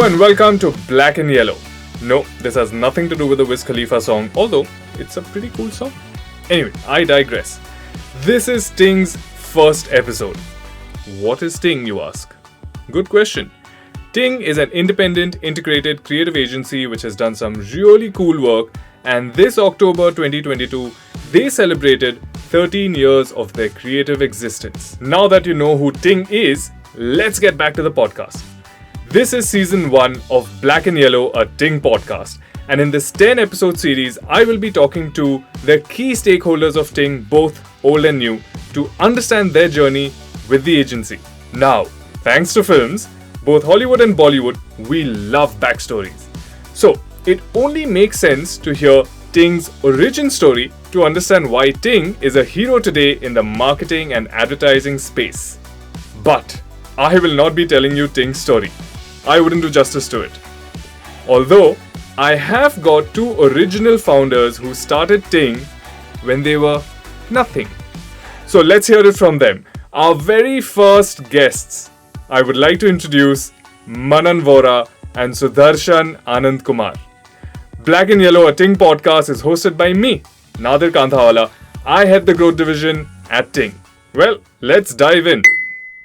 Hello and welcome to Black and Yellow. No, this has nothing to do with the Wiz Khalifa song, although it's a pretty cool song. Anyway, I digress. This is Ting's first episode. What is Ting, you ask? Good question. Ting is an independent, integrated creative agency which has done some really cool work, and this October 2022, they celebrated 13 years of their creative existence. Now that you know who Ting is, let's get back to the podcast. This is season 1 of Black and Yellow, a Ting podcast. And in this 10 episode series, I will be talking to the key stakeholders of Ting, both old and new, to understand their journey with the agency. Now, thanks to films, both Hollywood and Bollywood, we love backstories. So, it only makes sense to hear Ting's origin story to understand why Ting is a hero today in the marketing and advertising space. But I will not be telling you Ting's story. I wouldn't do justice to it. Although, I have got two original founders who started Ting when they were nothing. So let's hear it from them. Our very first guests, I would like to introduce Manan Vora and Sudarshan Anand Kumar. Black and Yellow, a Ting podcast, is hosted by me, Nadir Kanthawala. I head the growth division at Ting. Well, let's dive in.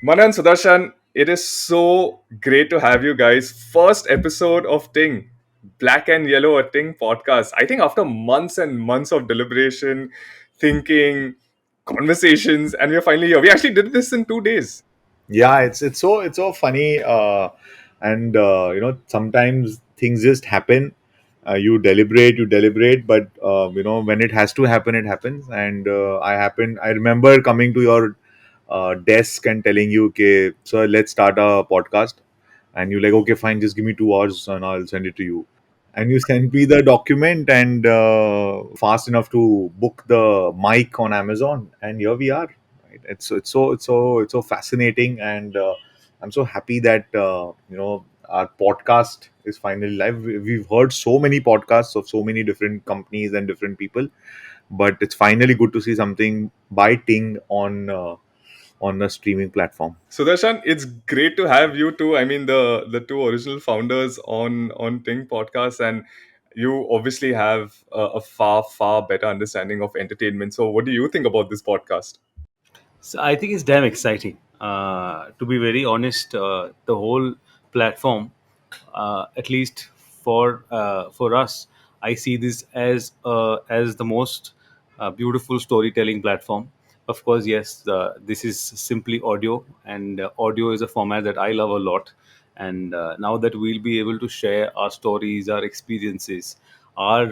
Manan, Sudarshan, it is so great to have you guys. First episode of Ting, Black and Yellow, a Ting podcast. I think after months and months of deliberation, thinking, conversations, and we're finally here. We actually did this in 2 days. Yeah, it's so funny, and sometimes things just happen. You deliberate, but when it has to happen, it happens. And I remember coming to your desk and telling you, okay, so let's start a podcast. And you're like, okay, fine, just give me 2 hours and I'll send it to you. And you sent me the document and fast enough to book the mic on Amazon, and here we are. Right? It's so fascinating, and I'm so happy that our podcast is finally live. We've heard so many podcasts of so many different companies and different people, but it's finally good to see something by Ting on a streaming platform. Sudarshan, it's great to have you two. I mean, the two original founders on Ting podcast, and you obviously have a far better understanding of entertainment. So, what do you think about this podcast? So I think it's damn exciting. To be very honest, the whole platform, at least for us, I see this as the most beautiful storytelling platform. Of course, yes, this is simply audio, and audio is a format that I love a lot. And now that we'll be able to share our stories, our experiences, our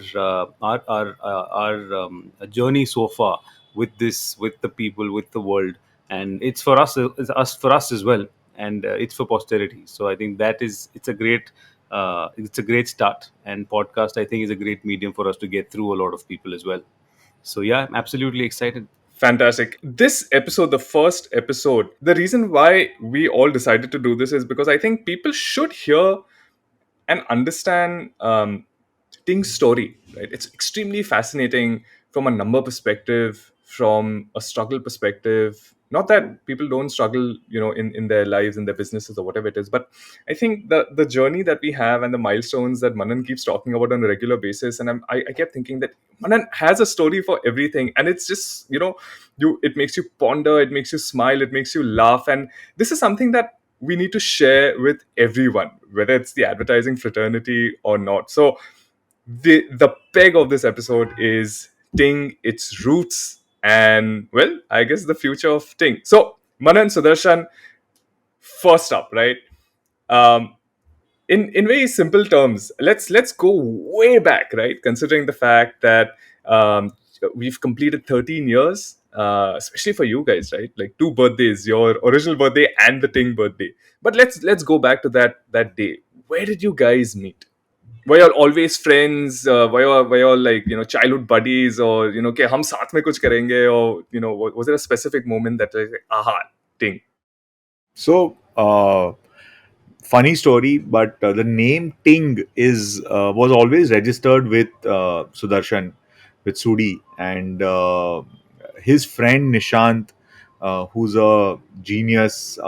journey so far with this, with the people, with the world, and it's for us, for us as well, and it's for posterity. So I think it's a great start, and podcast, I think, is a great medium for us to get through a lot of people as well. So yeah, I'm absolutely excited. Fantastic. This episode, the first episode, the reason why we all decided to do this is because I think people should hear and understand Ting's story. Right, it's extremely fascinating from a number perspective, from a struggle perspective. Not that people don't struggle, in their lives, in their businesses, or whatever it is, but I think the journey that we have and the milestones that Manan keeps talking about on a regular basis, and I kept thinking that Manan has a story for everything, and it's just it makes you ponder, it makes you smile, it makes you laugh, and this is something that we need to share with everyone, whether it's the advertising fraternity or not. So the peg of this episode is Ting, its roots, and, well, I guess the future of Ting. So, Manan, Sudarshan, first up, right? Um, in very simple terms, let's go way back, right? Considering the fact that we've completed 13 years, especially for you guys, right? Like two birthdays, your original birthday and the Ting birthday. But let's go back to that day. Where did you guys meet? Were you all always friends? Were you all like childhood buddies, or okay, hum saath mein kuch karenge, or was there a specific moment that like, aha, Ting? So, funny story, but the name Ting is was always registered with Sudarshan, with Sudi, and his friend Nishant, who's a genius.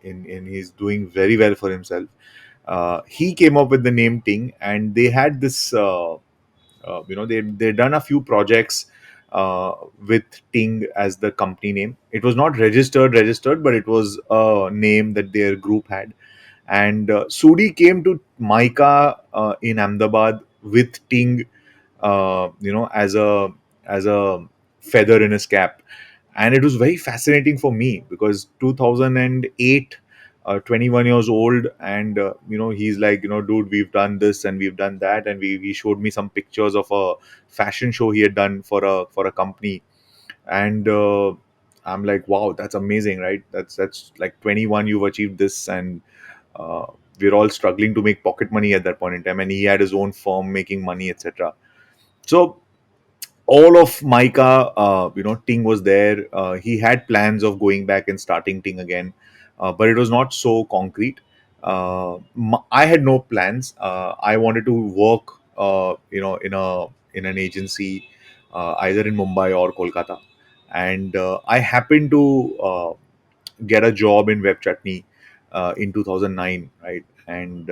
He's doing very well for himself. He came up with the name Ting, and they had this. They done a few projects with Ting as the company name. It was not registered, but it was a name that their group had. And Sudi came to Mica in Ahmedabad with Ting, as a feather in his cap. And it was very fascinating for me because 2008, 21 years old, and he's like, dude, we've done this and we've done that, and he showed me some pictures of a fashion show he had done for a company. And I'm like, wow, that's amazing, right? That's like 21, you've achieved this. And uh, we're all struggling to make pocket money at that point in time, and he had his own firm making money, etc. So all of Micah, Ting was there. He had plans of going back and starting Ting again, but it was not so concrete. I had no plans. I wanted to work, in an agency, either in Mumbai or Kolkata, and I happened to get a job in Web Chutney in 2009, right? And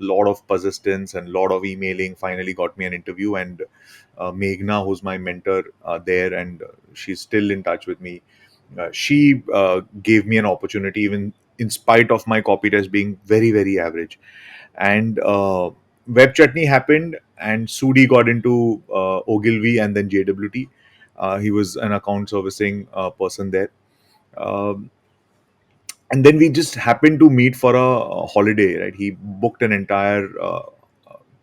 lot of persistence and lot of emailing finally got me an interview. And Meghna, who's my mentor there, and she's still in touch with me. She gave me an opportunity, even in spite of my copy test being very, very average. And Web Chutney happened, and Sudi got into Ogilvy and then JWT. He was an account servicing person there. Um, and then we just happened to meet for a holiday, right? He booked an entire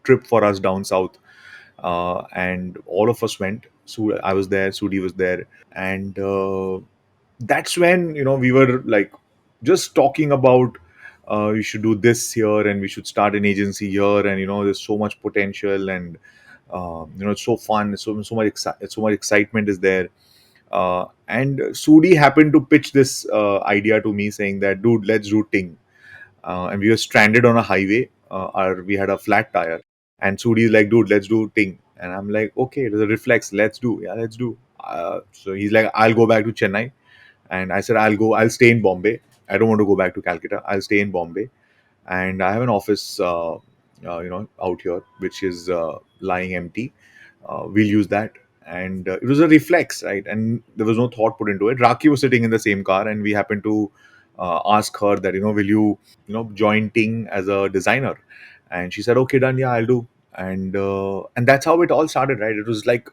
trip for us down south, and all of us went. So I was there, Sudi was there, and that's when we were like just talking about, we should do this here, and we should start an agency here, and there's so much potential, and it's so fun, so much excitement is there. And Sudi happened to pitch this idea to me, saying that, dude, let's do Ting. And we were stranded on a highway. We had a flat tire, and Sudi is like, dude, let's do Ting. And I'm like, okay, there's a reflex, let's do, yeah, let's do. So he's like, I'll go back to Chennai, and I said, I'll stay in Bombay. I don't want to go back to Calcutta. I'll stay in Bombay, and I have an office, out here, which is lying empty. We'll use that. And it was a reflex, right? And there was no thought put into it. Raki was sitting in the same car, and we happened to ask her that, will you, join Ting as a designer? And she said, okay, done, yeah, I'll do. And that's how it all started, right? It was like,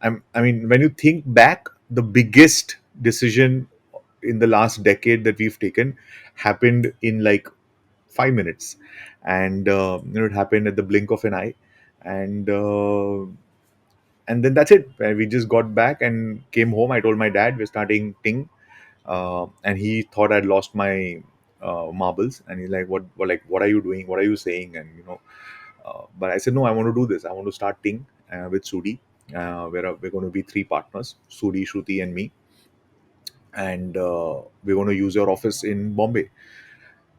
I mean, when you think back, the biggest decision in the last decade that we've taken happened in like 5 minutes. And it happened at the blink of an eye. And then that's it. We just got back and came home. I told my dad we're starting Ting, and he thought I'd lost my marbles, and he's like, what are you doing? What are you saying? And but I said, no, I want to do this. I want to start Ting with Sudi. We're going to be three partners: Sudi, Shruti, and me, and we're going to use your office in Bombay.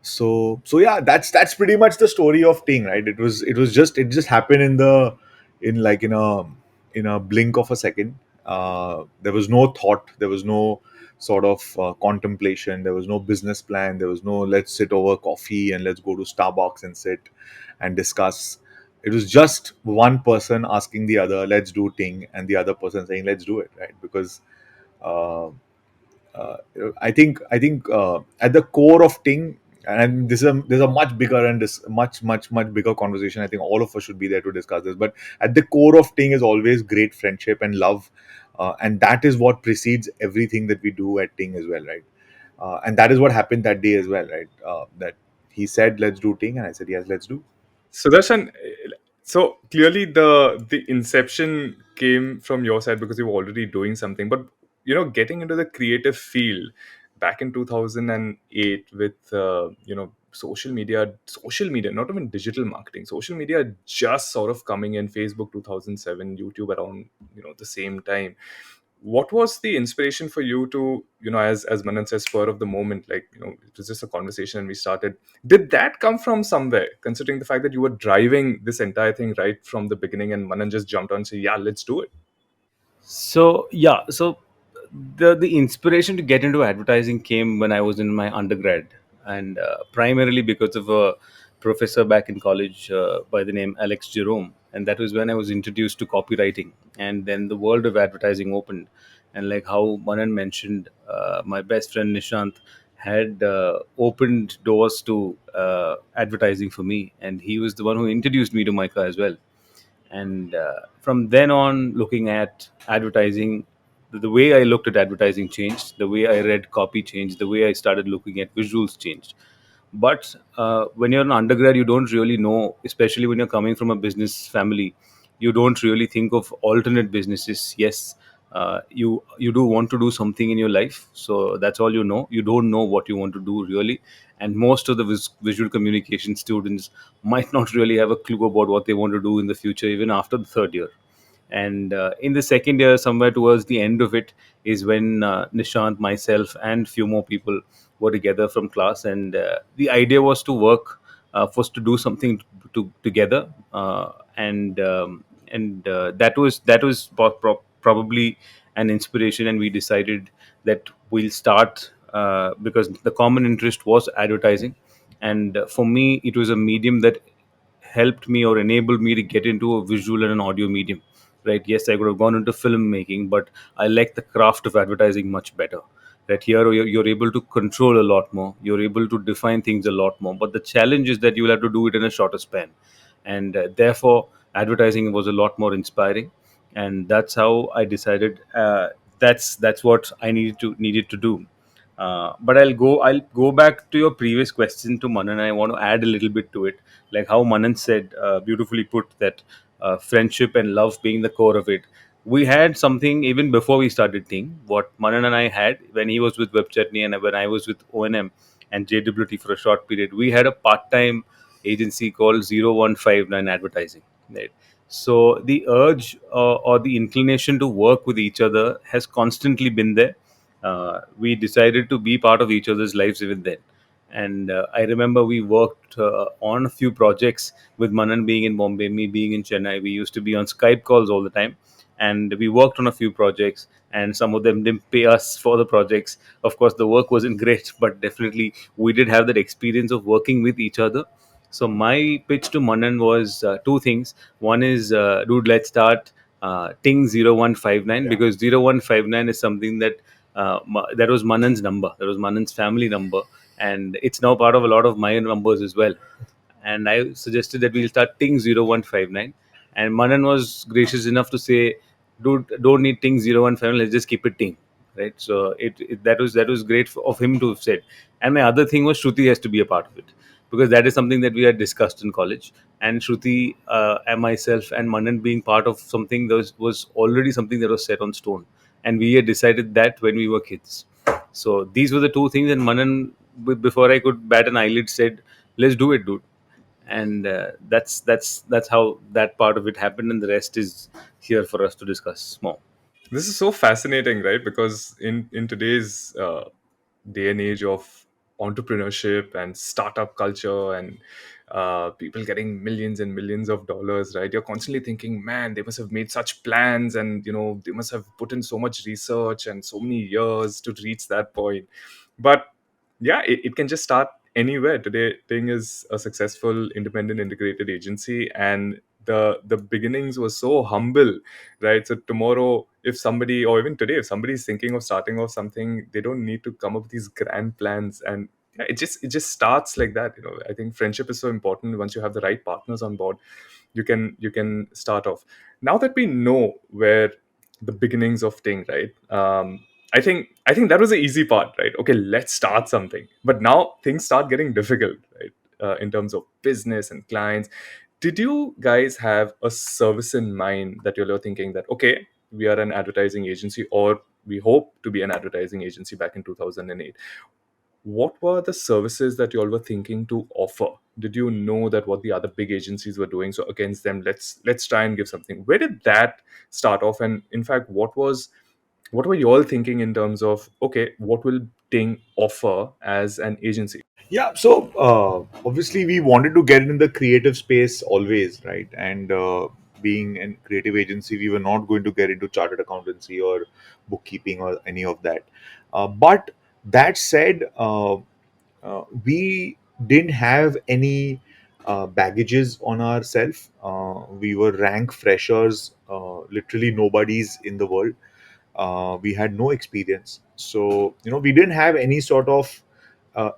So yeah, that's pretty much the story of Ting, right? It just happened in a blink of a second. There was no thought, there was no sort of contemplation, there was no business plan, there was no let's sit over coffee and let's go to Starbucks and sit and discuss. It was just one person asking the other, let's do Ting, and the other person saying, let's do it, right? Because uh, uh, I think at the core of Ting, and there's a much bigger and this much bigger conversation. I think all of us should be there to discuss this. But at the core of Ting is always great friendship and love, and that is what precedes everything that we do at Ting as well, right? And that is what happened that day as well, right? That he said, "Let's do Ting," and I said, "Yes, let's do." Sudarshan, so clearly the inception came from your side because you were already doing something. But getting into the creative field back in 2008 with social media, not even digital marketing, social media just sort of coming in. Facebook 2007, YouTube around the same time. What was the inspiration for you to, as Manan says, spur of the moment, like, it was just a conversation and we started. Did that come from somewhere, considering the fact that you were driving this entire thing right from the beginning and Manan just jumped on and said, yeah, let's do it? So yeah, so the inspiration to get into advertising came when I was in my undergrad, and primarily because of a professor back in college by the name Alex Jerome, and that was when I was introduced to copywriting, and then the world of advertising opened. And like how Manan mentioned, my best friend Nishant had opened doors to advertising for me, and he was the one who introduced me to Micah as well. And from then on, looking at advertising, the way I looked at advertising changed, the way I read copy changed, the way I started looking at visuals changed. But when you're an undergrad, you don't really know, especially when you're coming from a business family, you don't really think of alternate businesses. Yes, you do want to do something in your life, so that's all you know. You don't know what you want to do really, and most of the visual communication students might not really have a clue about what they want to do in the future, even after the third year. And in the second year, somewhere towards the end of it, is when Nishant, myself, and few more people were together from class, and the idea was to work, was to do something together, and that was probably an inspiration, and we decided that we'll start because the common interest was advertising, and for me, it was a medium that helped me or enabled me to get into a visual and an audio medium. Right? Yes, I could have gone into filmmaking, but I like the craft of advertising much better. Right? Here, you're able to control a lot more. You're able to define things a lot more. But the challenge is that you will have to do it in a shorter span, and therefore, advertising was a lot more inspiring, and that's how I decided. That's what I needed to do. But I'll go back to your previous question to Manan. I want to add a little bit to it, like how Manan said, beautifully put, that friendship and love being the core of it. We had something even before we started Ting. What Manan and I had when he was with Web Chutney and when I was with ONM and JWT for a short period, we had a part-time agency called 0159 Advertising. Right. So the urge or the inclination to work with each other has constantly been there. We decided to be part of each other's lives even then. And I remember we worked on a few projects with Manan being in Bombay, me being in Chennai. We used to be on Skype calls all the time. And we worked on a few projects, and some of them didn't pay us for the projects. Of course, the work wasn't great, but definitely we did have that experience of working with each other. So my pitch to Manan was two things. One is, dude, let's start Ting 0159, Yeah. because 0159 is something that that was Manan's number. That was Manan's family number, and it's now part of a lot of my numbers as well. And I suggested that we'll start Ting 0159, and Manan was gracious enough to say, "Dude, don't need Ting 0159. Let's just keep it Ting." Right. So that was great of him to have said. And my other thing was Shruti has to be a part of it, because that is something that we had discussed in college. And Shruti and myself and Manan being part of something that was already something that was set on stone, and we had decided that when we were kids. So these were the two things, and Manan, before I could bat an eyelid, said, "Let's do it, dude." And that's how that part of it happened, and the rest is here for us to discuss more. This is so fascinating, right? Because in today's day and age of entrepreneurship and startup culture and people getting millions and millions of dollars, right? You're constantly thinking, man, they must have made such plans, and they must have put in so much research and so many years to reach that point. But yeah, it can just start anywhere. Today, Ting is a successful independent integrated agency, and the beginnings were so humble, right? So tomorrow, if somebody, or even today, if somebody is thinking of starting off something, they don't need to come up with these grand plans. And yeah, it just starts like that. I think friendship is so important. Once you have the right partners on board, you can start off. Now that we know where the beginnings of Ting, right? I think that was the easy part, right? Okay, let's start something. But now things start getting difficult, right? In terms of business and clients. Did you guys have a service in mind that you're thinking that, okay, we are an advertising agency, or we hope to be an advertising agency back in 2008? What were the services that you all were thinking to offer? Did you know that what the other big agencies were doing, so against them, let's try and give something? Where did that start off? And in fact, what were you all thinking in terms of, okay, what will Ting offer as an agency? Yeah, so obviously we wanted to get in the creative space always, right? And being a creative agency, we were not going to get into chartered accountancy or bookkeeping or any of that. But that said, we didn't have any baggages on ourselves. We were rank freshers, literally nobody's in the world. We had no experience, so we didn't have any sort of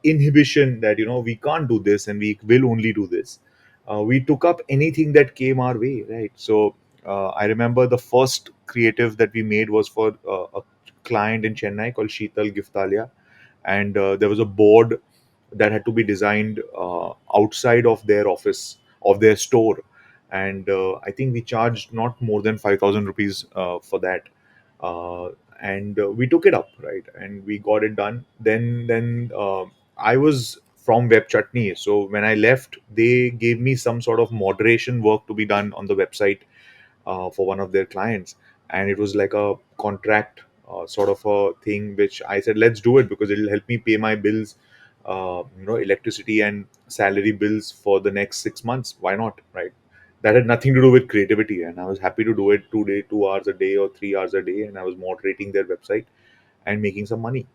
inhibition that we can't do this and we will only do this. We took up anything that came our way, right? So I remember the first creative that we made was for a client in Chennai called Sheetal Giftalia, and there was a board that had to be designed outside of their office, of their store, and I think we charged not more than 5,000 rupees for that. uh, and we took it up, right, and we got it done. Then I was from Web Chutney, so when I left they gave me some sort of moderation work to be done on the website for one of their clients, and it was like a contract sort of a thing, which I said let's do it because it'll help me pay my bills, electricity and salary bills for the next 6 months. Why not, right? That had nothing to do with creativity, and I was happy to do it 2 hours a day or 3 hours a day, and I was moderating their website and making some money.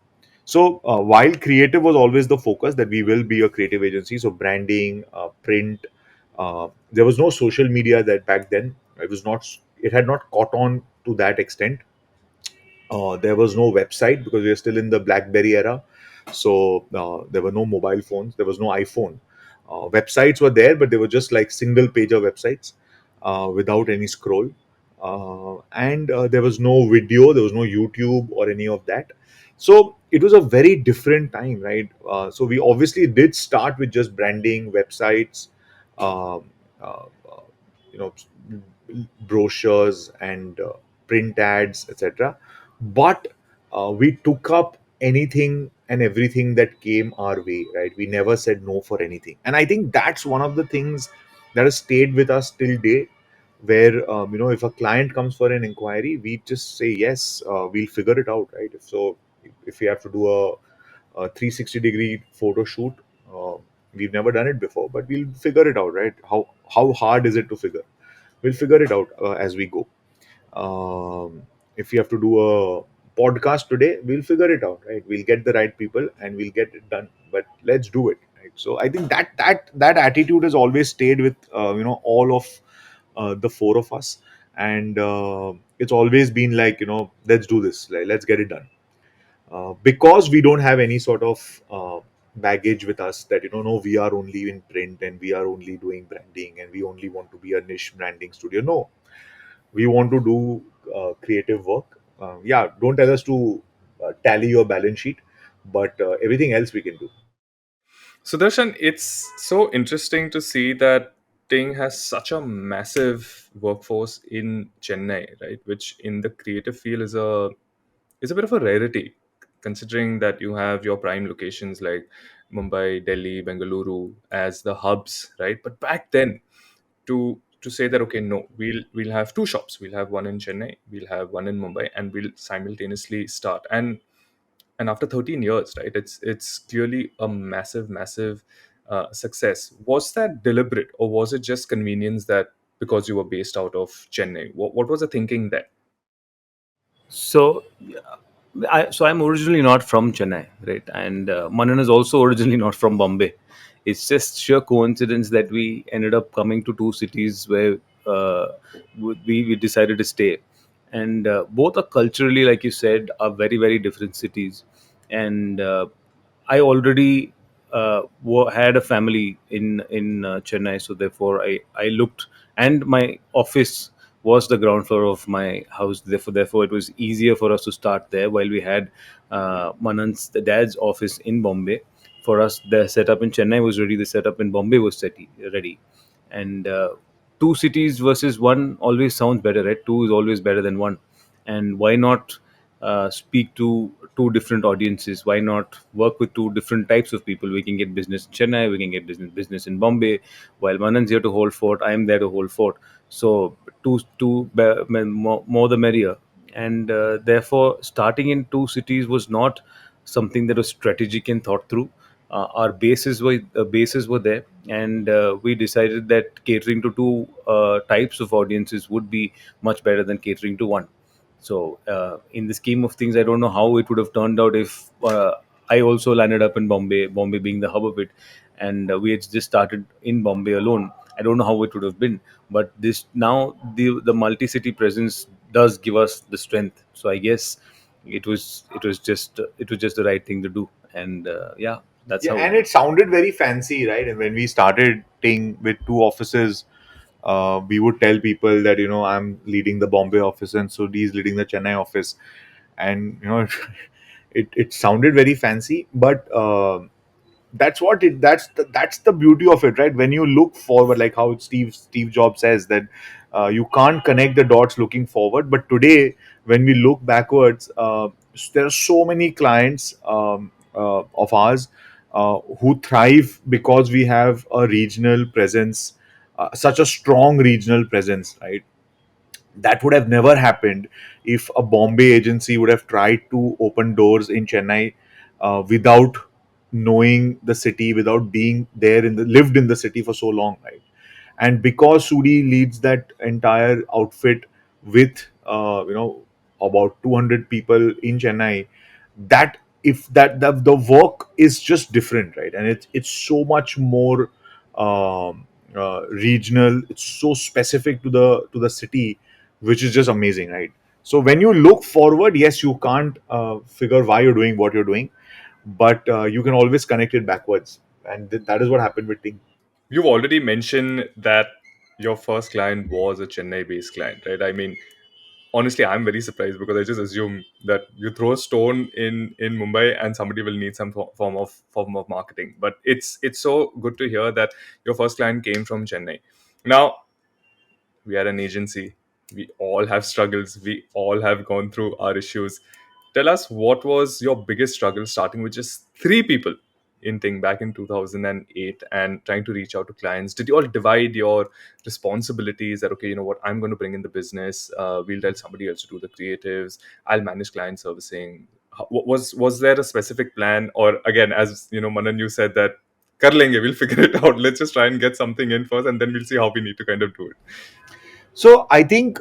So while creative was always the focus, that we will be a creative agency, so branding, print, there was no social media that back then. It was not. It had not caught on to that extent. There was no website because we are still in the BlackBerry era. So there were no mobile phones. There was no iPhone. Websites were there, but they were just like single pager websites without any scroll. And there was no video. There was no YouTube or any of that. So it was a very different time, right? So we obviously did start with just branding, websites, um, uh, uh, you know, brochures and print ads, etc. But we took up anything and everything that came our way, right? We never said no for anything, and I think that's one of the things that has stayed with us till date. Where if a client comes for an inquiry, we just say yes. We'll figure it out, right? If we have to do a 360-degree photo shoot, uh, we've never done it before, but we'll figure it out, right? How hard is it to figure? We'll figure it out as we go. If you have to do a podcast today, we'll figure it out, right? We'll get the right people and we'll get it done, but let's do it, right? So I think that attitude has always stayed with all of the four of us. And it's always been like, let's do this, like, let's get it done. Because we don't have any sort of baggage with us that no, we are only in print and we are only doing branding and we only want to be a niche branding studio. No, we want to do creative work. Yeah, don't tell us to tally your balance sheet, but everything else we can do. So Darshan, it's so interesting to see that Ting has such a massive workforce in Chennai, right? Which in the creative field is a bit of a rarity, considering that you have your prime locations like Mumbai, Delhi, Bengaluru as the hubs, right? But back then, to say that okay, no, we'll have two shops. We'll have one in Chennai, we'll have one in Mumbai, and we'll simultaneously start. And after 13 years, right, it's clearly a massive success. Was that deliberate, or was it just convenience that because you were based out of Chennai? What was the thinking there? So, I'm originally not from Chennai, right? And Manan is also originally not from Bombay. It's just sheer coincidence that we ended up coming to two cities where uh, we decided to stay, and both are culturally, like you said, are very different cities. And I already had a family in Chennai, so therefore I looked, and my office was the ground floor of my house. Therefore, it was easier for us to start there. While we had Manan's the dad's office in Bombay, for us the setup in Chennai was ready. The setup in Bombay was ready, and two cities versus one always sounds better, right? Two is always better than one, and why not speak to two different audiences? Why not work with two different types of people? We can get business in Chennai, we can get business in Bombay. While Manan's here to hold fort, I am there to hold fort. So more the merrier. And therefore, starting in two cities was not something that was strategic and thought through. Our bases were there, and we decided that catering to two types of audiences would be much better than catering to one. So, in the scheme of things, I don't know how it would have turned out if I also landed up in Bombay, Bombay being the hub of it. and we had just started in Bombay alone. I don't know how it would have been, but this now the multi-city presence does give us the strength. So I guess it was just the right thing to do, and yeah, that's Yeah, how. and it sounded very fancy, right? And when we started Ting with two offices, we would tell people that I'm leading the Bombay office and Sudhi is leading the Chennai office, and it sounded very fancy, but that's the beauty of it, right? When you look forward, like how Steve Jobs says that you can't connect the dots looking forward, but today when we look backwards, there are so many clients of ours who thrive because we have a regional presence, such a strong regional presence, right? That would have never happened if a Bombay agency would have tried to open doors in Chennai without knowing the city, without being there lived in the city for so long, right? And because Sudi leads that entire outfit with about 200 people in Chennai, that if that the work is just different, right? And it's so much more regional. It's so specific to the city, which is just amazing, right? So when you look forward, yes, you can't figure why you're doing what you're doing, but you can always connect it backwards, and that is what happened with Ting. You've already mentioned that your first client was a Chennai based client, right? I mean, honestly, I'm very surprised because I just assume that you throw a stone in Mumbai and somebody will need some form of marketing. But it's so good to hear that your first client came from Chennai. Now, we are an agency. We all have struggles. We all have gone through our issues. Tell us, what was your biggest struggle starting with just three people in Thing back in 2008 and trying to reach out to clients? Did you all divide your responsibilities that, okay, you know what, I'm going to bring in the business, we'll tell somebody else to do the creatives, I'll manage client servicing? Was there a specific plan? Or again, as you know, Manan, you said that kar lenge, we'll figure it out. Let's just try and get something in first and then we'll see how we need to kind of do it. So I think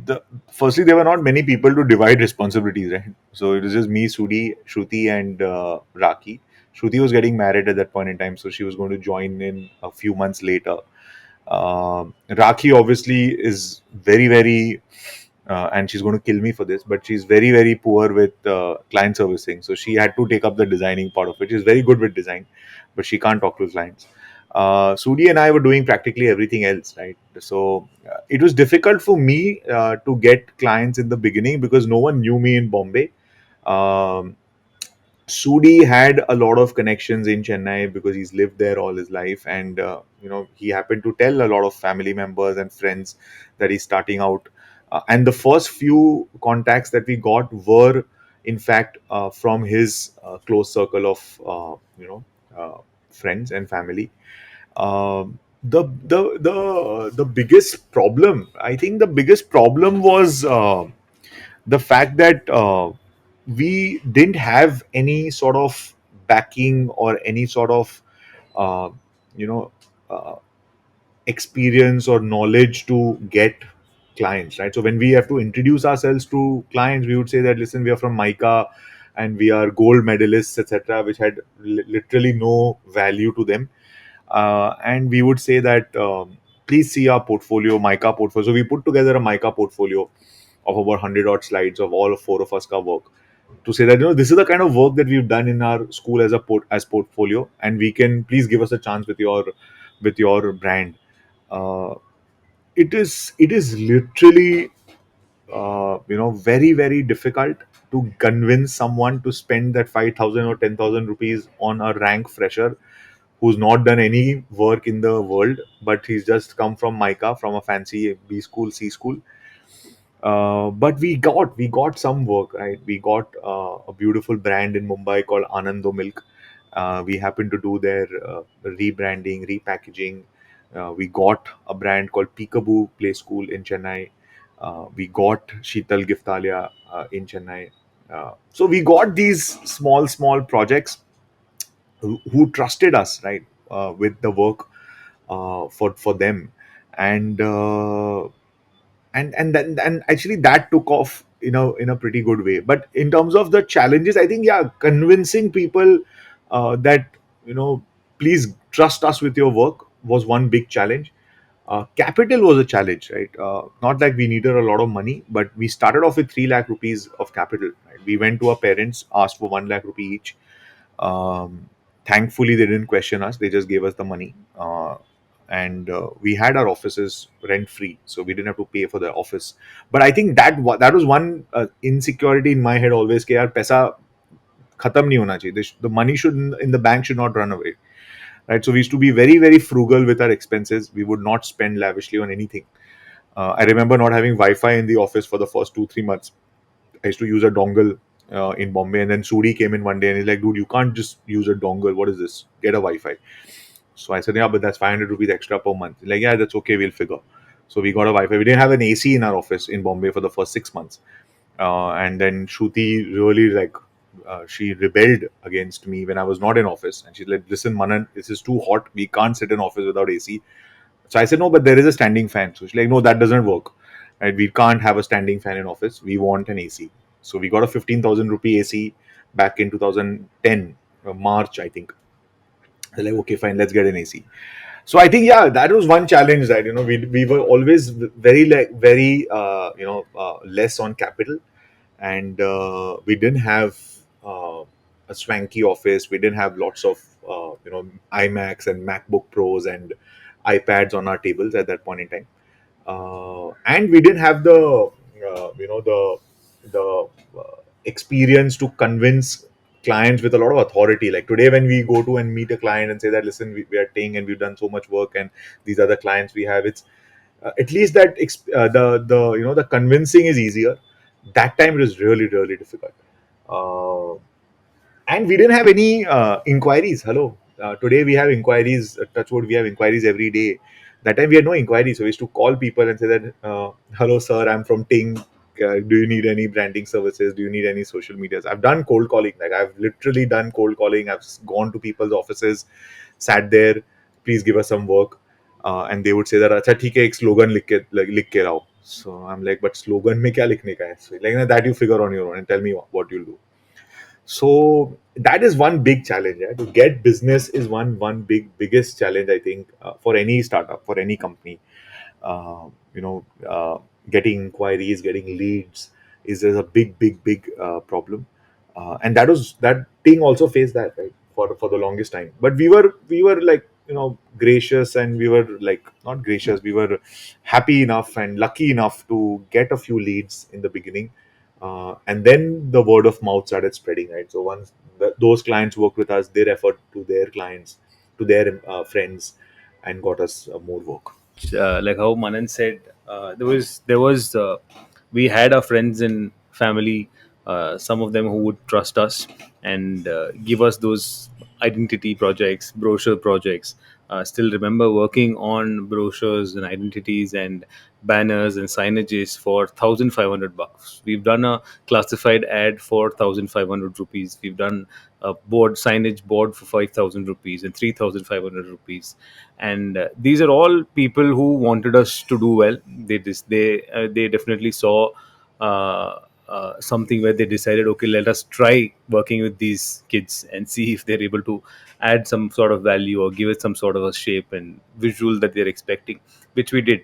the firstly there were not many people to divide responsibilities, right? So it was just me, Sudi, Shruti, and Raki. Shruti was getting married at that point in time, so she was going to join in a few months later. Raki obviously is very, very, and she's going to kill me for this, but she's very, very poor with client servicing. So she had to take up the designing part of it. She's very good with design, but she can't talk to clients. Sudi and I were doing practically everything else, right? So it was difficult for me to get clients in the beginning because no one knew me in Bombay. Um, Sudi had a lot of connections in Chennai because he's lived there all his life, and he happened to tell a lot of family members and friends that he's starting out. And the first few contacts that we got were, in fact, from his close circle of friends and family. The biggest problem, I think, the biggest problem was the fact that we didn't have any sort of backing or any sort of uh, you know uh, experience or knowledge to get clients, right? So when we have to introduce ourselves to clients, we would say that, listen, we are from Mica and we are gold medalists, etc., which had literally no value to them. And we would say that, please see our portfolio, Mica portfolio. So we put together a Mica portfolio of about 100 odd slides of all four of us ka work, to say that, this is the kind of work that we've done in our school as portfolio, and we can, please give us a chance with your brand. uh, it is literally very, very difficult to convince someone to spend that 5,000 or 10,000 rupees on a rank fresher who's not done any work in the world, but he's just come from Mica, from a fancy B school, C school. But we got some work, right? We got a beautiful brand in Mumbai called Anando Milk. We happened to do their rebranding, repackaging. We got a brand called Peekaboo Play School in Chennai. We got Sheetal Giftalia in Chennai. So we got these small projects who trusted us, right, with the work for them, and and actually that took off in a pretty good way. But in terms of the challenges, I think, yeah, convincing people that please trust us with your work was one big challenge. Capital was a challenge, right? Not like we needed a lot of money, but we started off with 3 lakh rupees of capital. Right? We went to our parents, asked for 1 lakh rupee each. um, Thankfully they didn't question us, they just gave us the money. And we had our offices rent free, so we didn't have to pay for the office. But I think that was one insecurity in my head always, कि यार पैसा खत्म नहीं होना चाहिए. The money should in the bank should not run away, right? So we used to be very very frugal with our expenses. We would not spend lavishly on anything. I remember not having Wi-Fi in the office for the first 2-3 months. I used to use a dongle in Bombay, and then Sudi came in one day and he's like, "Dude, you can't just use a dongle. What is this? Get a Wi-Fi." So I said, "Yeah, but that's 500 rupees extra per month." He's like, "Yeah, that's okay. We'll figure." So we got a Wi-Fi. We didn't have an AC in our office in Bombay for the first 6 months, and then Shruti really she rebelled against me when I was not in office, and she's like, "Listen, Manan, this is too hot. We can't sit in office without AC." So I said, "No, but there is a standing fan." So she's like, "No, that doesn't work. Right? We can't have a standing fan in office. We want an AC." So we got a 15,000 rupee AC back in 2010, March, I think. They're like, "Okay, fine, let's get an AC." So I think, yeah, that was one challenge, that we were always very less on capital, and we didn't have a swanky office. We didn't have lots of iMacs and MacBook Pros and iPads on our tables at that point in time. And we didn't have the experience to convince clients with a lot of authority. Like today, when we go to and meet a client and say that, "Listen, we are Ting and we've done so much work, and these are the clients we have," it's at least that the convincing is easier. That time it was really really difficult. uh, and we didn't have any inquiries. Hello, today we have inquiries. Touchwood, we have inquiries every day. That time we had no inquiries, so we used to call people and say that, "Hello, sir, I'm from Ting. Do you need any branding services? Do you need any social medias?" I've done cold calling. Like I've literally done cold calling. I've gone to people's offices, sat there. "Please give us some work," and they would say that, "अच्छा ठीक है, एक slogan लिख के लाओ." So I'm like, "But slogan में क्या लिखने का है?" So like, "That you figure on your own and tell me what you'll do." So that is one big challenge. Yeah? To get business is one biggest challenge, I think, for any startup, for any company. uh, you know Getting inquiries, getting leads is a big problem. And that thing also faced that, right, for the longest time. But we were like, gracious, and we were like, not gracious, we were happy enough and lucky enough to get a few leads in the beginning. And then the word of mouth started spreading, right? So once those clients worked with us, they referred to their clients, to their friends, and got us more work. Like how Manan said, there was we had our friends and family, some of them who would trust us and give us those identity projects, brochure projects. Still remember working on brochures and identities and banners and signages for 1,500 bucks. We've done a classified ad for 1,500 rupees. We've done a board signage board for 5,000 rupees and 3,500 rupees. And these are all people who wanted us to do well. They definitely saw something where they decided, okay, let us try working with these kids and see if they're able to add some sort of value or give it some sort of a shape and visual that they're expecting, which we did.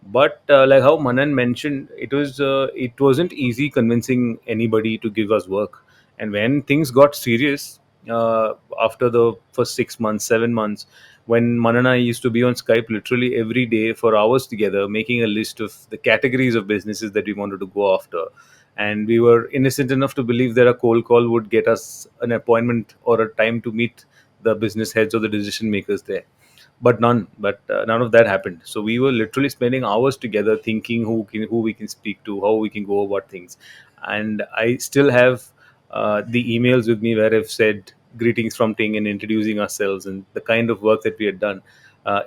But like how Manan mentioned, it wasn't easy convincing anybody to give us work. And when things got serious, after the first 6 months, 7 months, when Manan and I used to be on Skype literally every day for hours together, making a list of the categories of businesses that we wanted to go after. And we were innocent enough to believe that a cold call would get us an appointment or a time to meet the business heads or the decision makers there. But none of that happened. So we were literally spending hours together thinking who we can speak to, how we can go about things. And I still have the emails with me where I've said greetings from Ting and introducing ourselves and the kind of work that we had done.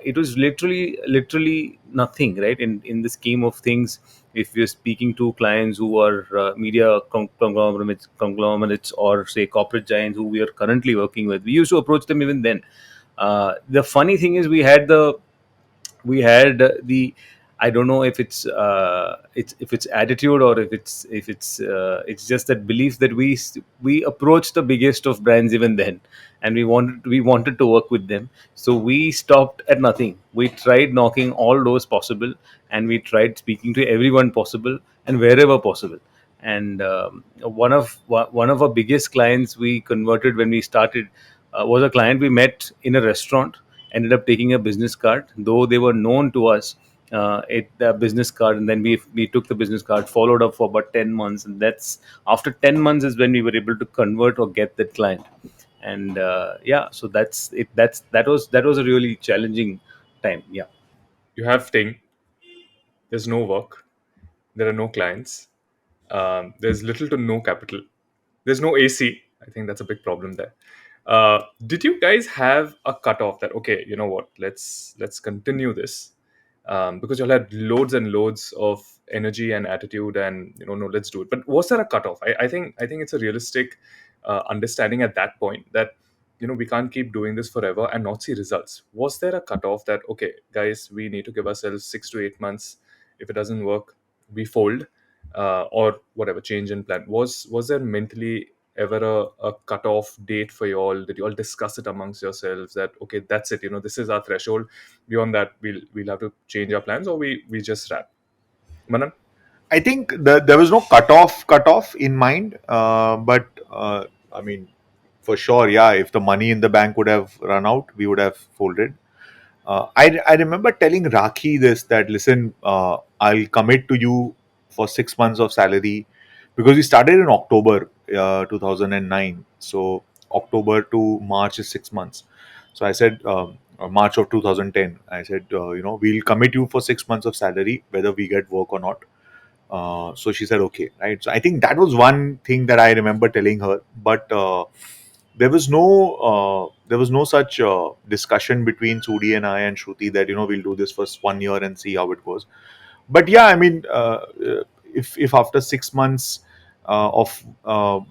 It was literally nothing, right? In the scheme of things, if you're speaking to clients who are media conglomerates or say corporate giants who we are currently working with, we used to approach them even then. The funny thing is, we had the I don't know if it's attitude, or if it's just that belief that we approached the biggest of brands even then, and we wanted to work with them. So we stopped at nothing. We tried knocking all doors possible, and we tried speaking to everyone possible and wherever possible. And one of our biggest clients we converted when we started was a client we met in a restaurant, ended up taking a business card, though they were known to us. The business card, and then we took the business card, followed up for about 10 months, and that's after 10 months is when we were able to convert or get that client. And yeah, so that's it. That was a really challenging time. Yeah. You have Ting, there's no work, there are no clients, there's little to no capital, there's no AC. I think that's a big problem there. Did you guys have a cutoff that, okay, you know what, let's continue this, because you all had loads and loads of energy and attitude, and no, let's do it. But was there a cutoff? I think it's a realistic understanding at that point that we can't keep doing this forever and not see results. Was there a cutoff that, okay, guys, we need to give ourselves 6 to 8 months? If it doesn't work, we fold, or whatever, change in plan. Was there mentally ever a cutoff date for you all? Did you all discuss it amongst yourselves that, okay, that's it, this is our threshold, beyond that we'll have to change our plans, or we just wrap? Manan? I think there was no cutoff in mind, but I mean, for sure, yeah. If the money in the bank would have run out, we would have folded. I remember telling Rakhi this, that listen, I'll commit to you for 6 months of salary, because we started in October 2009. So October to March is 6 months. So I said, March of 2010. I said, we'll commit you for 6 months of salary, whether we get work or not. So she said okay, right? So I think that was one thing that I remember telling her. But there was no such discussion between Sudi and I and Shruti that we'll do this for 1 year and see how it goes. But yeah, I mean, if after 6 months of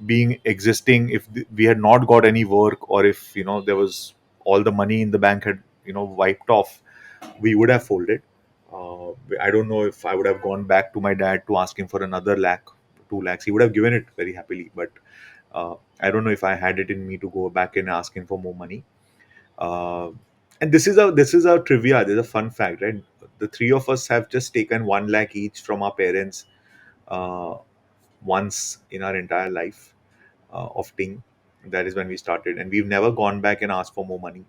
being existing, if we had not got any work, or if there was all the money in the bank had wiped off, we would have folded. I don't know if I would have gone back to my dad to ask him for another lakh, 2 lakhs. He would have given it very happily, but I don't know if I had it in me to go back and ask him for more money. Uh, and this is a trivia. There's a fun fact, right? The three of us have just taken 1 lakh each from our parents uh, once in our entire life of Ting. That is when we started, and we've never gone back and asked for more money.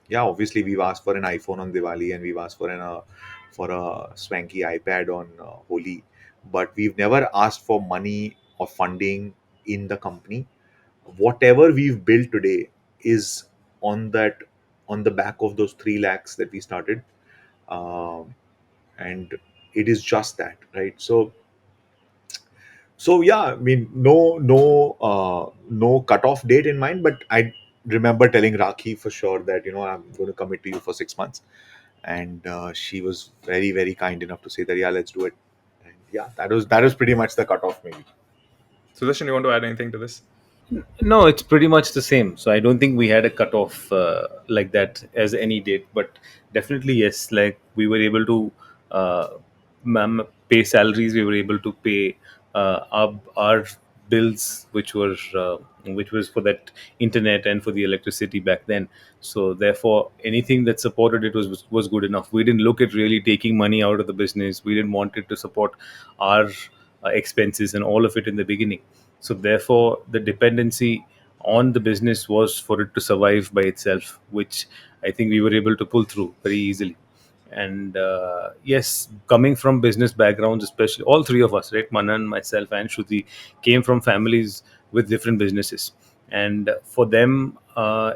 Yeah, obviously we've asked for an iPhone on Diwali, and we've asked for a swanky iPad on Holi, but we've never asked for money or funding in the company. Whatever we've built today is on that on the back of those 3 lakhs that we started, um, and it is just that, right? So yeah, I mean, no cutoff date in mind, but I remember telling Rakhi for sure that I'm going to commit to you for 6 months, and she was very very kind enough to say that yeah, let's do it. And yeah, that was pretty much the cutoff, maybe. Sudarshan, you want to add anything to this? No, it's pretty much the same. So I don't think we had a cutoff like that as any date, but definitely yes. Like we were able to uh, pay salaries. We were able to pay our bills, which was for that internet and for the electricity back then. So therefore, anything that supported it was good enough. We didn't look at really taking money out of the business. We didn't want it to support our expenses and all of it in the beginning. So therefore, the dependency on the business was for it to survive by itself, which I think we were able to pull through very easily. And yes, coming from business backgrounds, especially all three of us, right, Manan, myself, and Shruti, came from families with different businesses, and for them,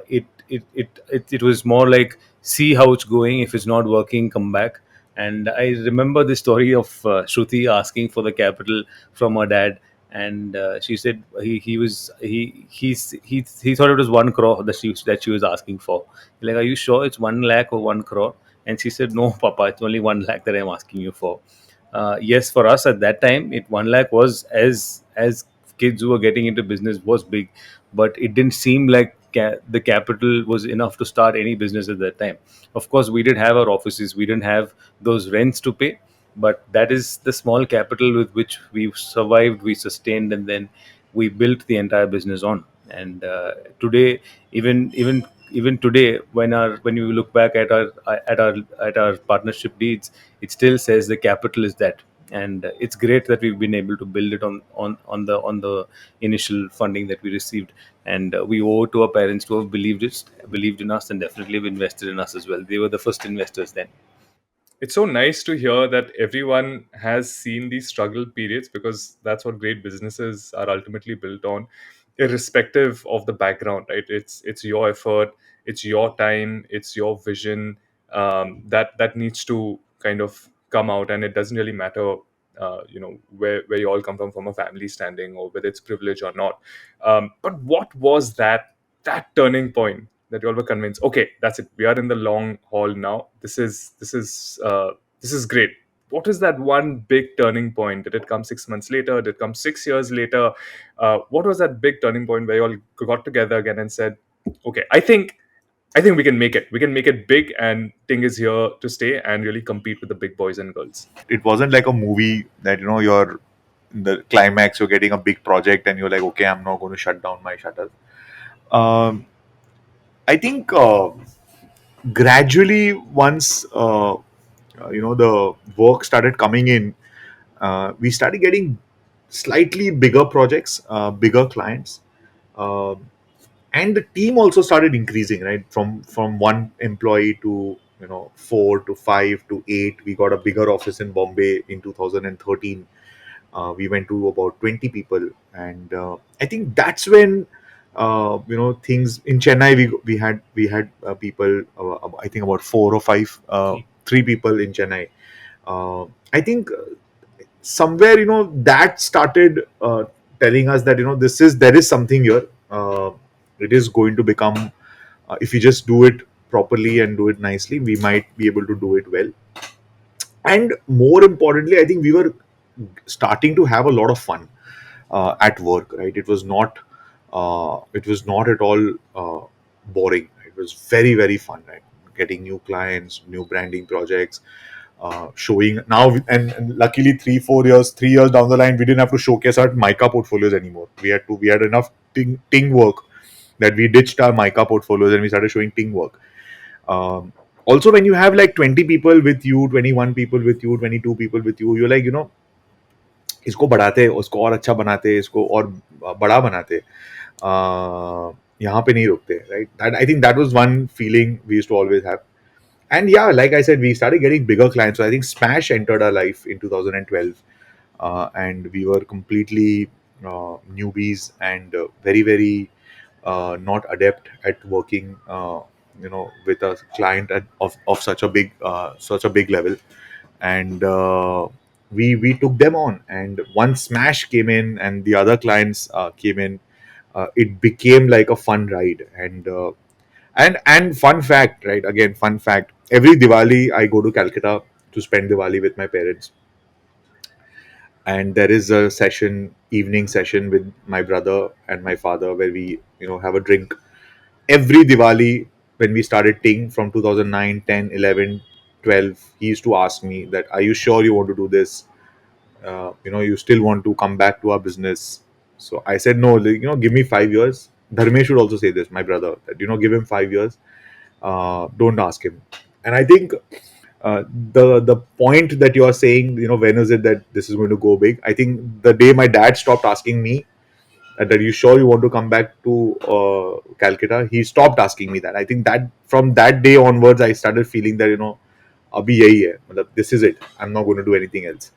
it was more like, see how it's going. If it's not working, come back. And I remember the story of Shruti asking for the capital from her dad, and she said he thought it was 1 crore that she was asking for. Like, are you sure it's 1 lakh or 1 crore? And she said, no, Papa, it's only 1 lakh that I'm asking you for. Yes, for us at that time, it 1 lakh was, as kids who were getting into business, was big, but it didn't seem like the capital was enough to start any business at that time. Of course, we did have our offices, we didn't have those rents to pay, but that is the small capital with which we survived, we sustained, and then we built the entire business on. And today, even today, when you look back at our partnership deeds, it still says the capital is that. And it's great that we've been able to build it on the initial funding that we received. And we owe it to our parents to have believed in us, and definitely have invested in us as well. They were the first investors then. It's so nice to hear that everyone has seen these struggle periods, because that's what great businesses are ultimately built on, irrespective of the background, right? It's your effort, it's your time, it's your vision, that needs to kind of come out. And it doesn't really matter, where you all come from a family standing, or whether it's privilege or not. But what was that turning point that you all were convinced, okay, that's it, we are in the long haul now, this is great? What is that one big turning point? Did it come 6 months later? Did it come 6 years later? What was that big turning point where you all got together again and said, okay, I think we can make it big, and Ting is here to stay and really compete with the big boys and girls? It wasn't like a movie that you're in the climax, you're getting a big project, and you're like, okay, I'm not going to shut down my shutters. um, I think gradually, once the work started coming in, we started getting slightly bigger projects, bigger clients, um, and the team also started increasing, right? From one employee to 4 to 5 to 8. We got a bigger office in Bombay in 2013. We went to about 20 people, and I think that's when things in Chennai, we had people, I think about 4 or 5, 3 people in Chennai. I think somewhere that started telling us that there is something here. It is going to become, if we just do it properly and do it nicely, we might be able to do it well. And more importantly, I think we were starting to have a lot of fun at work, right? It was not at all boring. It was very, very fun, right? Getting new clients, new branding projects, showing now. And luckily, 3 4 years 3 years down the line, we didn't have to showcase our mica portfolios anymore. We had enough ting work that we ditched our mica portfolios and we started showing ting work. Also, when you have like 20 people with you, 21 people with you, 22 people with you, you're like, इसको बढ़ाते, उसको और अच्छा बनाते, इसको और बड़ा बनाते, यहाँ पे नहीं रुकते, right? That, I think that was one feeling we used to always have. And yeah, like I said, we started getting bigger clients. So I think Smash entered our life in 2012, and we were completely newbies and very, very not adept at working, with a client of such a big level. And we took them on. And once Smash came in and the other clients came in, it became like a fun ride. And fun fact, right? Again, fun fact. Every Diwali, I go to Calcutta to spend Diwali with my parents, and there is a evening session with my brother and my father, where we, have a drink. Every Diwali, when we started Ting from 2009, 10, 11, 12, he used to ask me that, "Are you sure you want to do this? You still want to come back to our business?" So I said, "No, give me 5 years." Dharmesh should also say this, my brother, that, give him 5 years. Don't ask him. And I think the point that you are saying, when is it that this is going to go big? I think the day my dad stopped asking me that, "Are you sure you want to come back to Calcutta?" He stopped asking me that. I think that from that day onwards, I started feeling that, abhi yahi hai. Matlab, this is it. I'm not going to do anything else.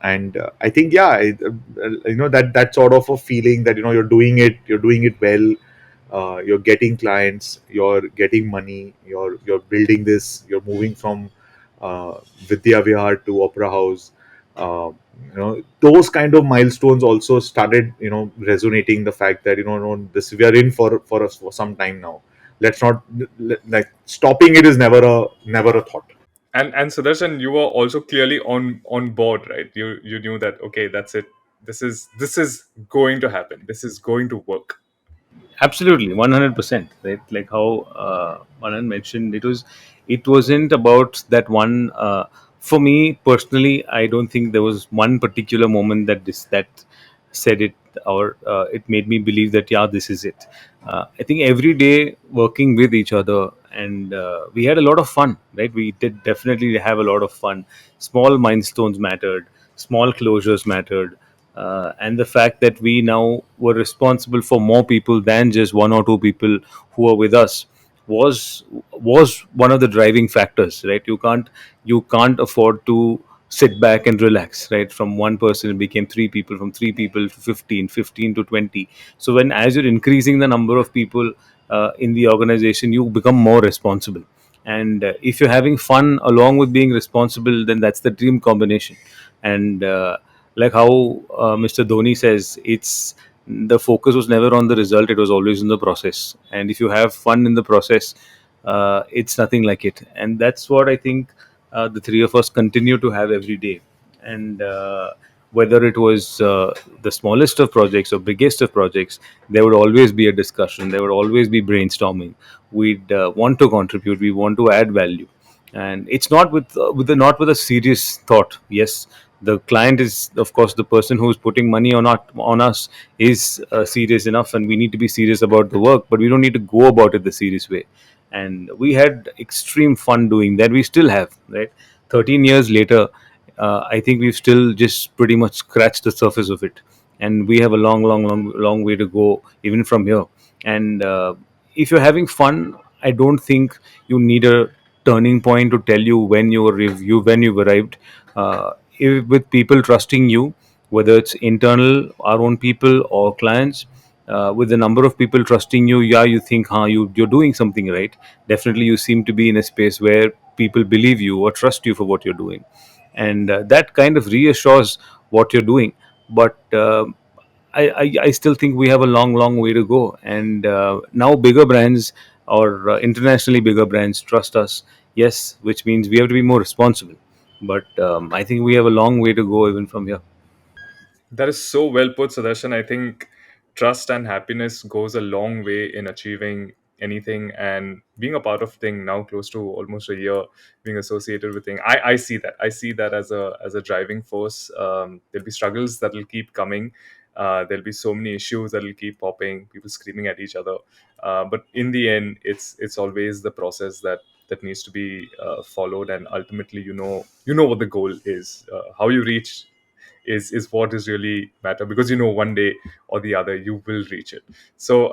And I think, yeah, that sort of a feeling that, you're doing it well. You're getting clients, you're getting money, you're building this, you're moving from Vidya Vihar to Opera House. Those kind of milestones also started, resonating the fact that, no, this we are in for us for some time now. Let's not, like, stopping it is never a thought. And Sudarshan, you were also clearly on board, right? You knew that, okay, that's it, this is going to happen, this is going to work. Absolutely, 100%. Right, like how Manan mentioned, it wasn't about that one for me personally, I don't think there was one particular moment that said it, or it made me believe that yeah, this is it. I think every day working with each other, and we had a lot of fun, right? We did definitely have a lot of fun. Small milestones mattered, small closures mattered, and the fact that we now were responsible for more people than just one or two people who were with us was was one of the driving factors, right? You can't afford to sit back and relax, right? From one person it became three people, from three people to 15, 15 to 20. So when, as you're increasing the number of people in the organization, you become more responsible. And if you're having fun along with being responsible, then that's the dream combination. And like how Mr. Dhoni says, it's the focus was never on the result, it was always in the process. And if you have fun in the process, it's nothing like it. And that's what I think the three of us continue to have every day. And whether it was the smallest of projects or biggest of projects, there would always be a discussion, there would always be brainstorming. We'd want to contribute, we want to add value. And it's not not with a serious thought. Yes, the client is, of course, the person who's putting money on us is serious enough, and we need to be serious about the work, but we don't need to go about it the serious way. And we had extreme fun doing that. We still have, right? 13 years later, I think we've still just pretty much scratched the surface of it, and we have a long way to go even from here. And if you're having fun, I don't think you need a turning point to tell you when you've arrived. With people trusting you, whether it's internal, our own people, or clients, with the number of people trusting you, yeah, you think, huh, you're doing something right. Definitely, you seem to be in a space where people believe you or trust you for what you're doing, and that kind of reassures what you're doing. But I still think we have a long way to go. And now bigger brands, or internationally bigger brands, trust us. Yes, which means we have to be more responsible. But I think we have a long way to go even from here. That is so well put, Sudarshan. I think trust and happiness goes a long way in achieving anything. And being a part of Ting now, close to almost a year, being associated with Ting, I see that. I see that as a driving force. There'll be struggles that will keep coming. There'll be so many issues that will keep popping. People screaming at each other. But in the end, it's always the process that needs to be followed. And ultimately, you know what the goal is. How you reach is what is really matter, because one day or the other you will reach it. So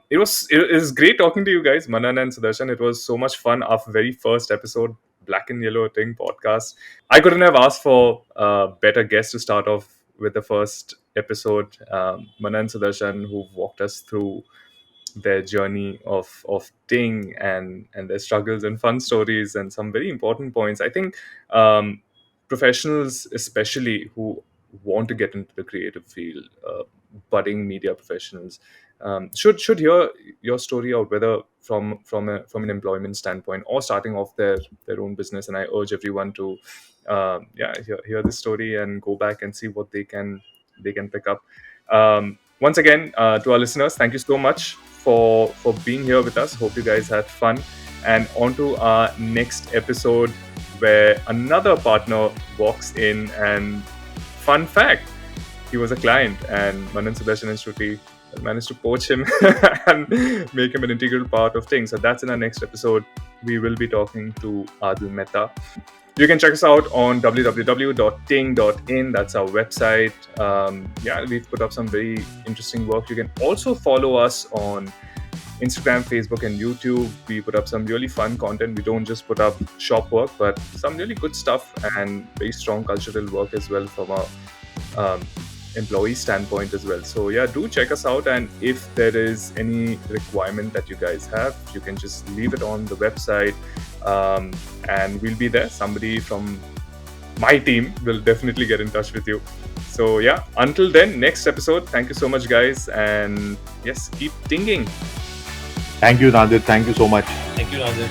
it was great talking to you guys, Manan and Sudarshan. It was so much fun. Our very first episode, Black and Yellow Ting podcast. I couldn't have asked for a better guest to start off with the first episode. Manan and Sudarshan, who've walked us through their journey of Ting, and their struggles and fun stories and some very important points. I think professionals, especially who want to get into the creative field, budding media professionals, should hear your story out, whether from an employment standpoint or starting off their own business. And I urge everyone to hear this story and go back and see what they can pick up. Once again, to our listeners, thank you so much for being here with us. Hope you guys had fun. And on to our next episode, where another partner walks in, and fun fact, he was a client, and Manan, Sudarshan and Shruti managed to poach him and make him an integral part of things. So that's in our next episode. We will be talking to Adil Mehta. You can check us out on www.ting.in. That's our website. We've put up some very interesting work. You can also follow us on Instagram, Facebook, and YouTube. We put up some really fun content. We don't just put up shop work, but some really good stuff and very strong cultural work as well from a employee standpoint as well. So yeah, do check us out. And if there is any requirement that you guys have, you can just leave it on the website, and we'll be there. Somebody from my team will definitely get in touch with you. So yeah, until then, next episode. Thank you so much, guys, and yes, keep tinging. Thank you, Nadir. Thank you so much. Thank you, Nadir.